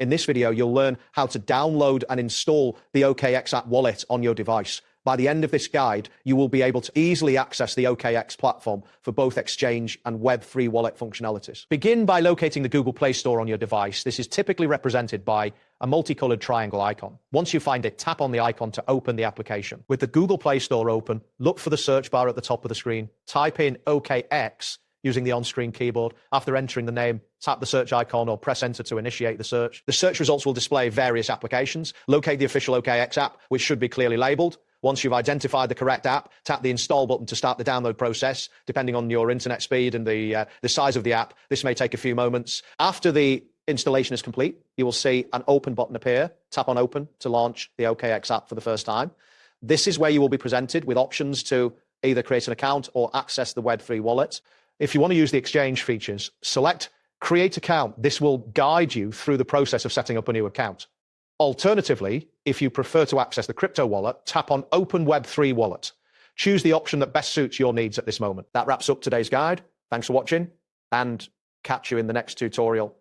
In this video, you'll learn how to download and install the OKX app wallet on your device. By the end of this guide, you will be able to easily access the OKX platform for both Exchange and Web3 wallet functionalities. Begin by locating the Google Play Store on your device. This is typically represented by a multicolored triangle icon. Once you find it, tap on the icon to open the application. With the Google Play Store open, look for the search bar at the top of the screen. Type in OKX using the on-screen keyboard. After entering the name, tap the search icon or press enter to initiate the search. The search results will display various applications. Locate the official OKX app, which should be clearly labeled. Once you've identified the correct app, tap the install button to start the download process. Depending on your internet speed and the size of the app, this may take a few moments. After the installation is complete, you will see an open button appear. Tap on open to launch the OKX app for the first time. This is where you will be presented with options to either create an account or access the Web3 wallet. If you want to use the exchange features, select Create Account. This will guide you through the process of setting up a new account. Alternatively, if you prefer to access the crypto wallet, tap on Open Web3 Wallet. Choose the option that best suits your needs at this moment. That wraps up today's guide. Thanks for watching, and catch you in the next tutorial.